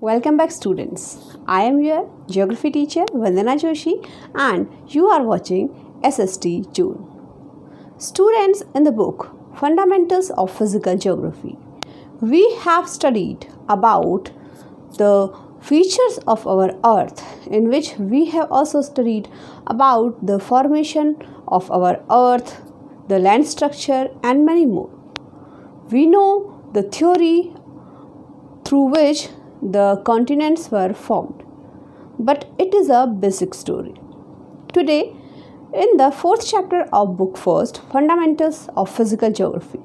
Welcome back students. I am your geography teacher Vandana Joshi and you are watching SST June. Students, in the book Fundamentals of Physical Geography, we have studied about the features of our earth, in which we have also studied about the formation of our earth, the land structure and many more. We know the theory through which the continents were formed, but it is a basic story. Today, in the fourth chapter of book first, Fundamentals of Physical Geography,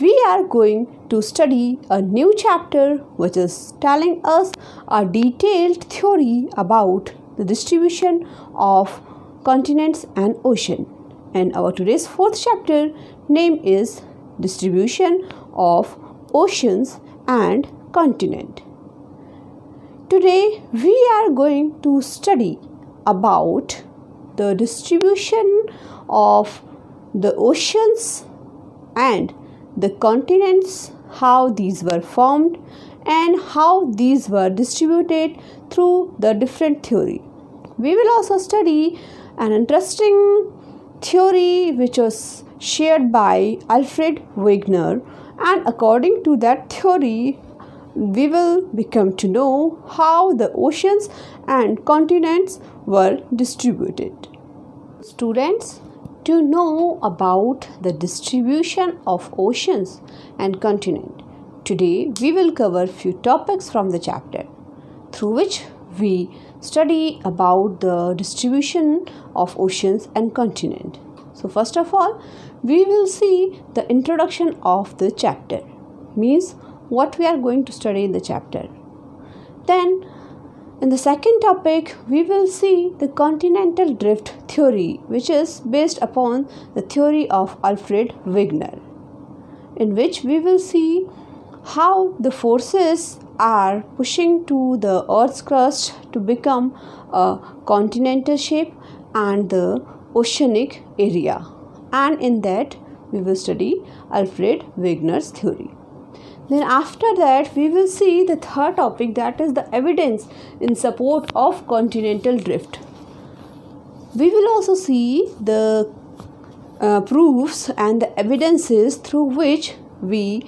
we are going to study a new chapter which is telling us a detailed theory about the distribution of continents and ocean. And our today's fourth chapter name is Distribution of Oceans and Continent. Today we are going to study about the distribution of the oceans and the continents, how these were formed and how these were distributed through the different theory. We will also study an interesting theory which was shared by Alfred Wegener, and according to that theory we will become to know how the oceans and continents were distributed. Students, to know about the distribution of oceans and continent, today we will cover few topics from the chapter through which we study about the distribution of oceans and continent. So first of all, we will see the introduction of the chapter, means what we are going to study in the chapter. Then in the second topic, we will see the continental drift theory, which is based upon the theory of Alfred Wegener, in which we will see how the forces are pushing to the Earth's crust to become a continental shape and the oceanic area. And in that, we will study Alfred Wegener's theory. Then after that, we will see the third topic, that is the evidence in support of continental drift. We will also see the proofs and the evidences through which we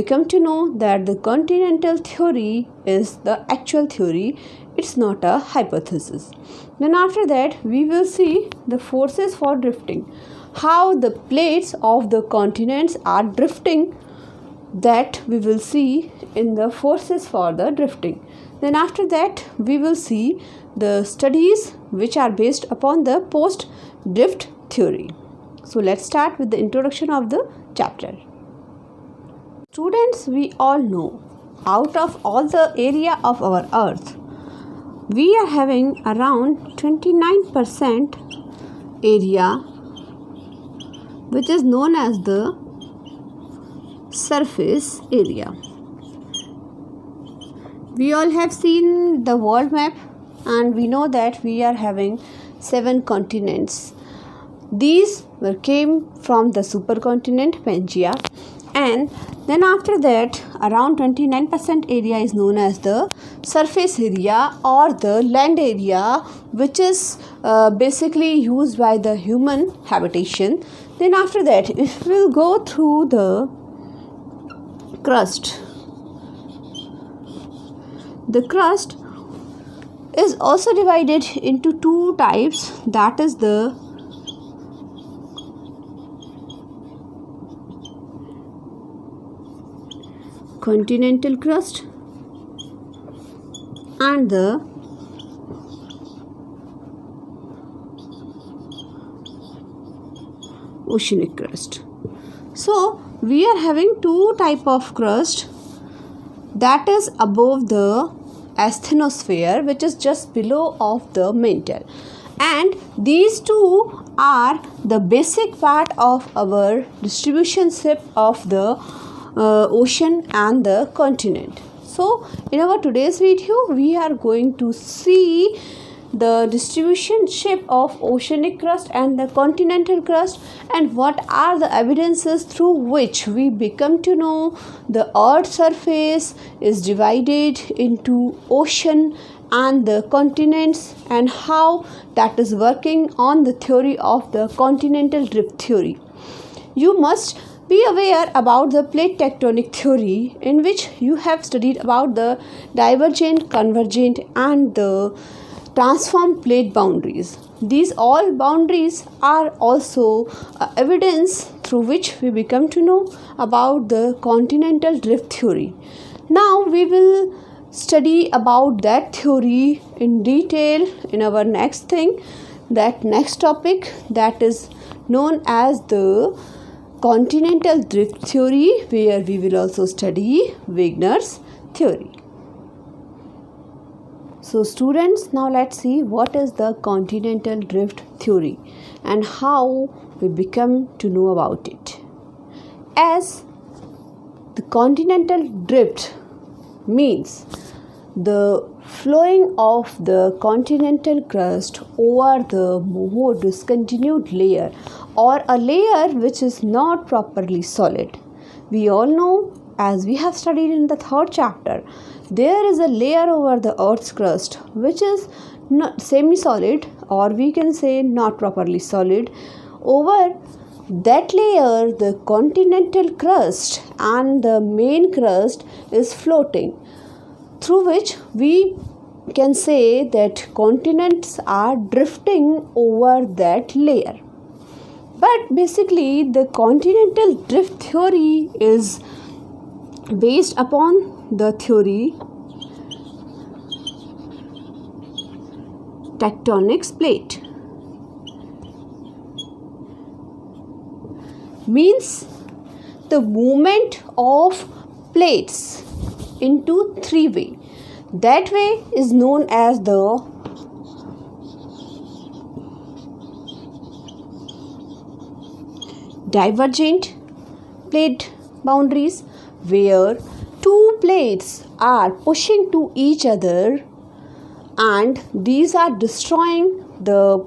come to know that the continental theory is the actual theory, it's not a hypothesis. Then after that, we will see the forces for drifting, how the plates of the continents are drifting, that we will see in the forces for the drifting. Then after that, we will see the studies which are based upon the post-drift theory. So let's start with the introduction of the chapter. Students, we all know out of all the area of our earth, we are having around 29% area which is known as the surface area. We all have seen the world map and we know that we are having 7 continents. These came from the supercontinent Pangaea, and then after that around 29% area is known as the surface area or the land area, which is basically used by the human habitation. Then after that, if we will go through the crust, the crust is also divided into two types, that is the continental crust and the oceanic crust. So we are having two type of crust, that is above the asthenosphere, which is just below of the mantle, and these two are the basic part of our distribution ship of the ocean and the continent. So in our today's video, we are going to see the distribution shape of oceanic crust and the continental crust, and what are the evidences through which we become to know the earth's surface is divided into ocean and the continents, and how that is working on the theory of the continental drift theory. You must be aware about the plate tectonic theory, in which you have studied about the divergent, convergent and the transform plate boundaries. These all boundaries are also evidence through which we become to know about the continental drift theory. Now we will study about that theory in detail in our next topic, that is known as the continental drift theory, where we will also study Wegener's theory. So students, now let's see what is the continental drift theory and how we become to know about it. As the continental drift means the flowing of the continental crust over the more discontinued layer, or a layer which is not properly solid. We all know, as we have studied in the third chapter, there is a layer over the earth's crust which is not semi-solid, or we can say not properly solid. Over that layer, the continental crust and the main crust is floating, through which we can say that continents are drifting over that layer. But basically, the continental drift theory is based upon the theory tectonics plate. Means the movement of plates into three way. That way is known as the divergent plate boundaries, where two plates are pushing to each other and these are destroying the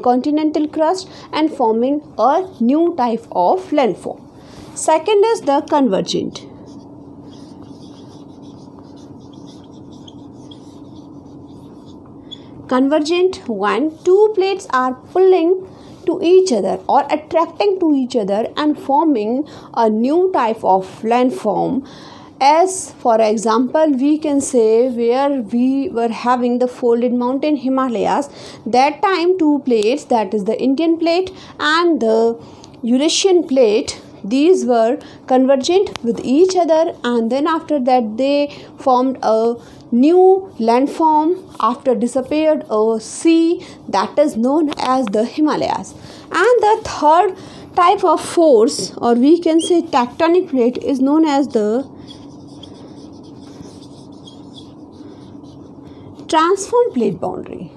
continental crust and forming a new type of landform. Second is the convergent. Convergent, when two plates are pulling to each other or attracting to each other and forming a new type of landform. As for example, we can say where we were having the folded mountain Himalayas, that time two plates, that is the Indian plate and the Eurasian plate, these were convergent with each other, and then after that they formed a new landform after disappeared a sea, that is known as the Himalayas. And the third type of force, or we can say tectonic plate, is known as the transform plate boundary,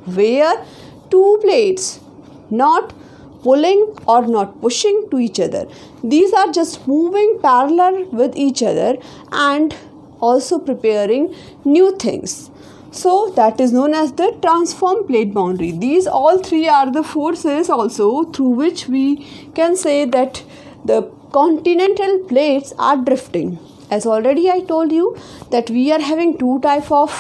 where two plates not pulling or not pushing to each other, these are just moving parallel with each other and also preparing new things. So that is known as the transform plate boundary. These all three are the forces also through which we can say that the continental plates are drifting. As already I told you that we are having two types of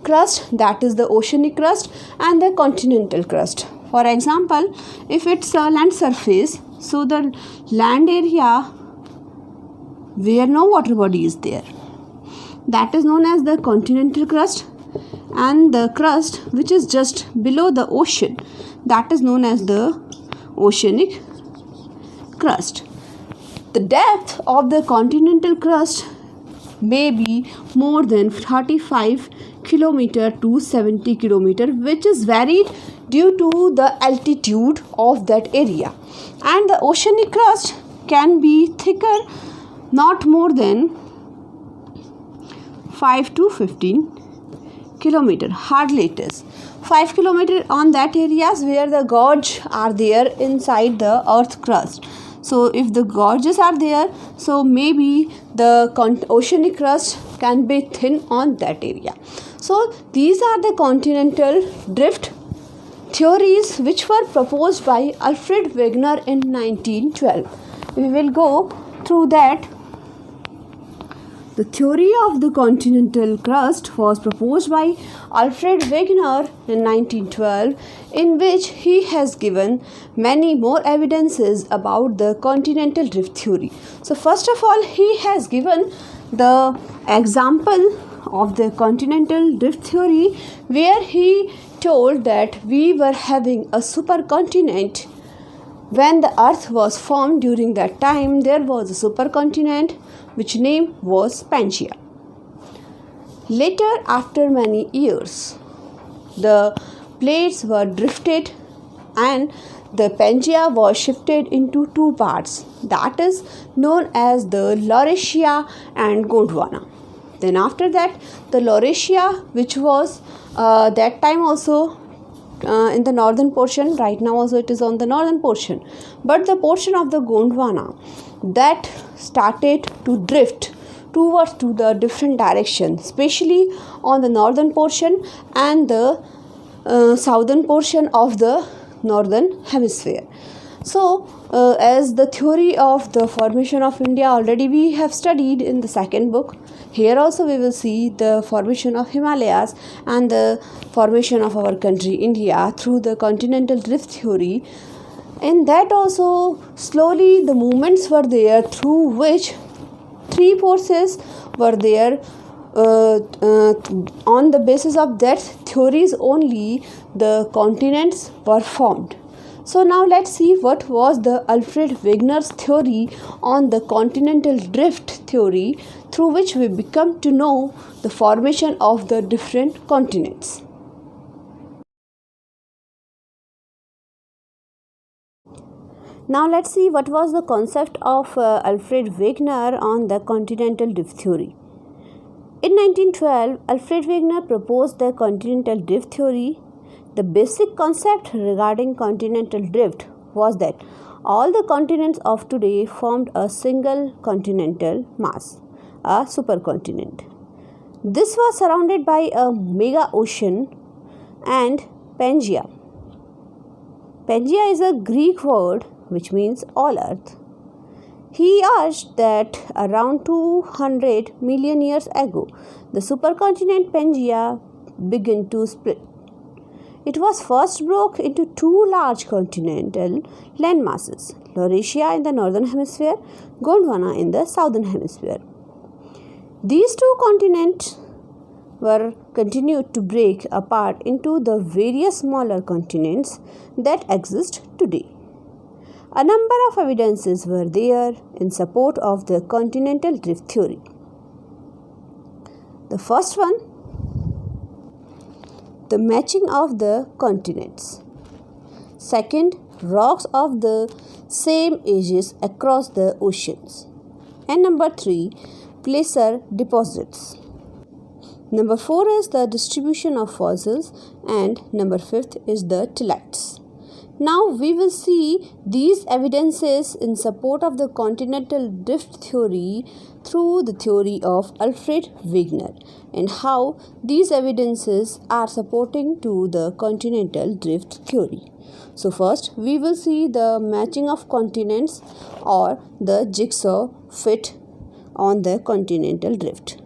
crust, that is the oceanic crust and the continental crust. For example, if it's a land surface, so the land area where no water body is there, that is known as the continental crust, and the crust which is just below the ocean, that is known as the oceanic crust. The depth of the continental crust may be more than 35 kilometer to 70 kilometer, which is varied due to the altitude of that area, and the oceanic crust can be thicker, not more than 5 to 15 kilometer. Hardly it is 5 kilometer on that areas where the gorge are there inside the earth crust. So if the gorges are there, so maybe the oceanic crust can be thin on that area. So these are the continental drift theories which were proposed by Alfred Wegener in 1912. We will go through that. The theory of the continental crust was proposed by Alfred Wegener in 1912, in which he has given many more evidences about the continental drift theory. So first of all, he has given the example of the continental drift theory where he told that we were having a supercontinent. When the earth was formed, during that time there was a supercontinent which name was Pangaea. Later, after many years, the plates were drifted and the Pangaea was shifted into two parts, that is known as the Laurasia and Gondwana. Then after that, the Laurasia, which was that time also in the northern portion, right now also it is on the northern portion, but the portion of the Gondwana that started to drift towards to the different direction, especially on the northern portion and the southern portion of the northern hemisphere. So as the theory of the formation of India already we have studied in the second book, here also we will see the formation of Himalayas and the formation of our country India through the continental drift theory. In that also slowly the movements were there through which three forces were there. On the basis of that theories only the continents were formed. So now let's see what was the Alfred Wegener's theory on the continental drift theory, through which we become to know the formation of the different continents. Now let's see what was the concept of Alfred Wegener on the continental drift theory. In 1912, Alfred Wegener proposed the continental drift theory. The basic concept regarding continental drift was that all the continents of today formed a single continental mass, a supercontinent. This was surrounded by a mega ocean and Pangaea. Pangaea is a Greek word which means all earth. He urged that around 200 million years ago, the supercontinent Pangaea began to split. It was first broke into two large continental landmasses, Laurasia in the northern hemisphere, Gondwana in the southern hemisphere. These two continents were continued to break apart into the various smaller continents that exist today. A number of evidences were there in support of the continental drift theory. The first one, the matching of the continents. Second, rocks of the same ages across the oceans. And number 3, placer deposits. Number 4 is the distribution of fossils, and number 5 is the tilites. Now we will see these evidences in support of the continental drift theory through the theory of Alfred Wegener and how these evidences are supporting to the continental drift theory. So first we will see the matching of continents or the jigsaw fit on the continental drift.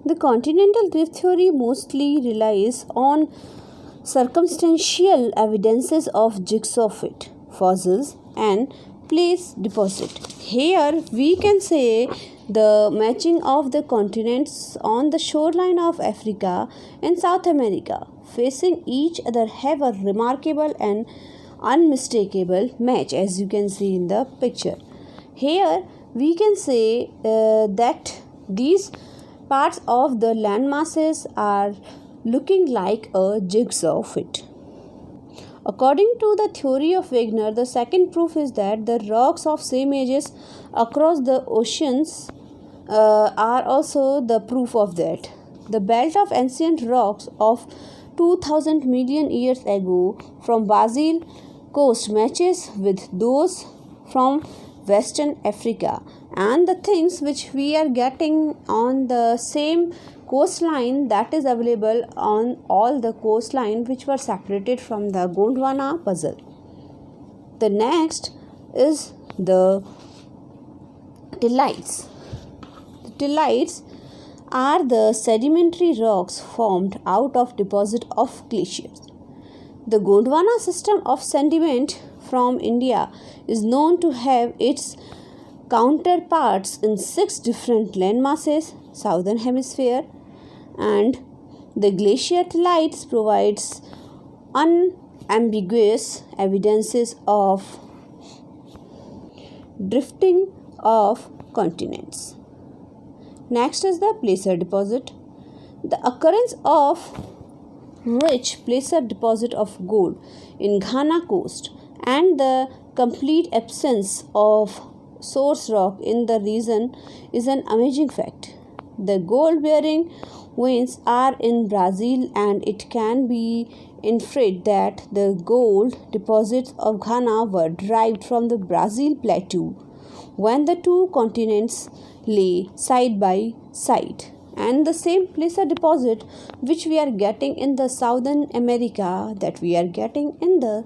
The continental drift theory mostly relies on circumstantial evidences of jigsaw fit, fossils and place deposit. Here we can say the matching of the continents on the shoreline of Africa and South America facing each other have a remarkable and unmistakable match, as you can see in the picture. Here we can say that these parts of the land masses are looking like a jigsaw fit. According to the theory of Wegener, the second proof is that the rocks of same ages across the oceans are also the proof of that. The belt of ancient rocks of 2000 million years ago from Brazil coast matches with those from Western Africa, and the things which we are getting on the same coastline that is available on all the coastline which were separated from the Gondwana puzzle. The next is the tillites. The tillites are the sedimentary rocks formed out of deposit of glaciers. The Gondwana system of sediment from India is known to have its counterparts in 6 different land masses, southern hemisphere, and the glacier tillites provides unambiguous evidences of drifting of continents. Next is the placer deposit. The occurrence of rich placer deposit of gold in Ghana coast and the complete absence of source rock in the region is an amazing fact. The gold bearing veins are in Brazil, and it can be inferred that the gold deposits of Ghana were derived from the Brazil plateau when the two continents lay side by side. And the same placer deposit which we are getting in the Southern America, that we are getting in the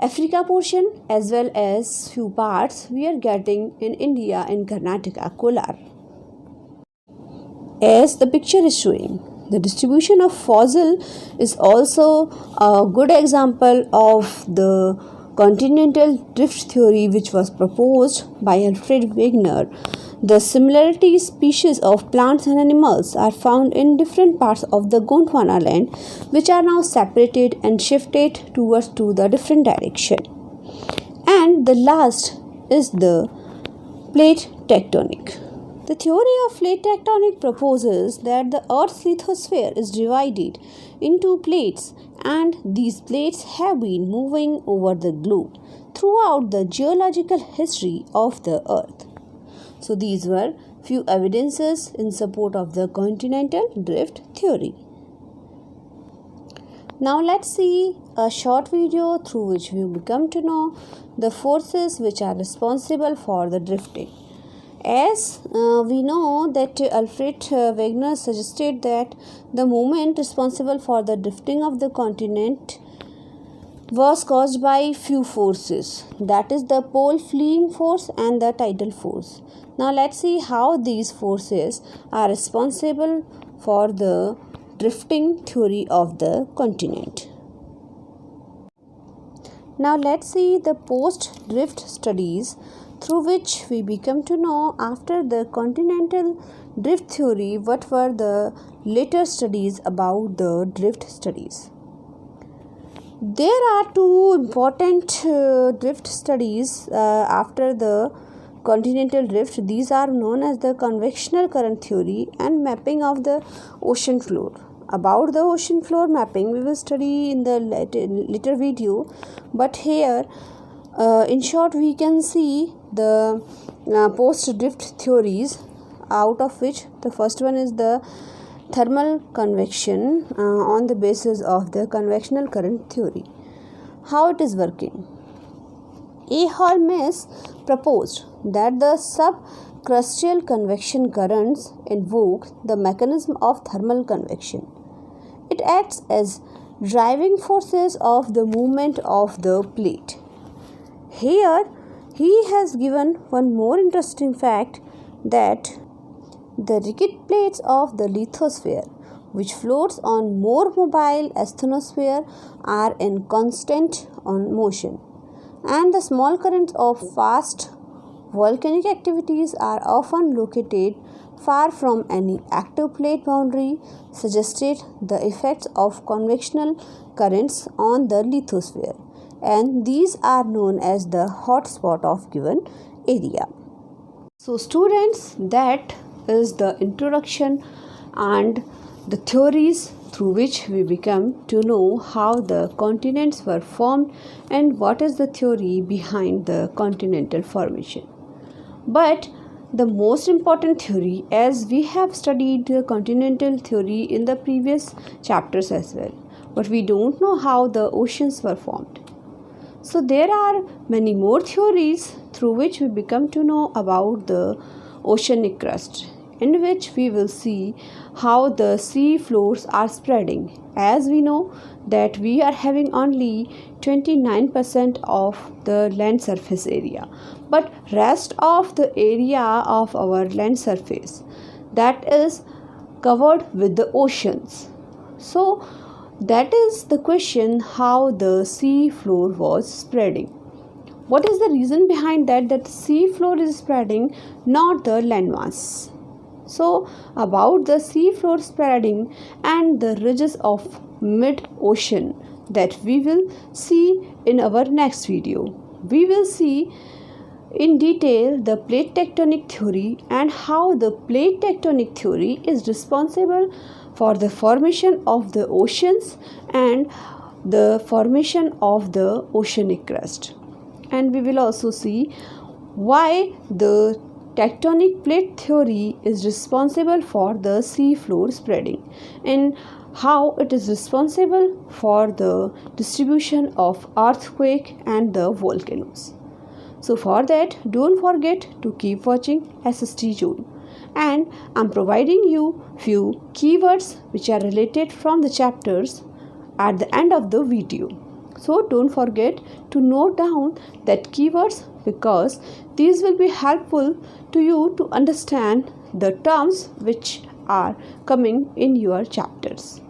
Africa portion, as well as few parts we are getting in India in Karnataka, Kolar. As the picture is showing, the distribution of fossil is also a good example of the continental drift theory which was proposed by Alfred Wegener. The similarity species of plants and animals are found in different parts of the Gondwana land, which are now separated and shifted towards to the different direction. And the last is the plate tectonic. The theory of plate tectonic proposes that the Earth's lithosphere is divided into plates, and these plates have been moving over the globe throughout the geological history of the Earth. So these were few evidences in support of the continental drift theory. Now let's see a short video through which we become to know the forces which are responsible for the drifting. As we know that Alfred Wegener suggested that the movement responsible for the drifting of the continent was caused by few forces, that is the pole fleeing force and the tidal force. Now let's see how these forces are responsible for the drifting theory of the continent. Now let's see the post-drift studies through which we become to know after the continental drift theory what were the later studies about the drift studies. There are two important drift studies after the continental drift. These are known as the convectional current theory and mapping of the ocean floor. About the ocean floor mapping we will study in the later video, but here in short we can see the post drift theories, out of which the first one is the thermal convection on the basis of the convectional current theory. How it is working? A. Holmes proposed that the subcrustal convection currents invoke the mechanism of thermal convection. It acts as driving forces of the movement of the plate. Here he has given one more interesting fact, that the rigid plates of the lithosphere, which floats on more mobile asthenosphere, are in constant motion, and the small currents of fast volcanic activities are often located far from any active plate boundary, suggested the effects of convectional currents on the lithosphere, and these are known as the hot spot of given area. So students, that is the introduction and the theories through which we become to know how the continents were formed and what is the theory behind the continental formation. But the most important theory, as we have studied the continental theory in the previous chapters as well, but we don't know how the oceans were formed. So there are many more theories through which we become to know about the oceanic crust. in which we will see how the sea floors are spreading. As we know that we are having only 29% of the land surface area, but rest of the area of our land surface, that is covered with the oceans. So that is the question, how the sea floor was spreading. What is the reason behind that the sea floor is spreading, not the landmass? So about the sea floor spreading and the ridges of mid-ocean, that we will see in our next video. We will see in detail the plate tectonic theory and how the plate tectonic theory is responsible for the formation of the oceans and the formation of the oceanic crust. And we will also see why the tectonic plate theory is responsible for the sea floor spreading and how it is responsible for the distribution of earthquake and the volcanoes. So for that, don't forget to keep watching SST June, and I'm providing you few keywords which are related from the chapters at the end of the video. So don't forget to note down that keywords, because these will be helpful to you to understand the terms which are coming in your chapters.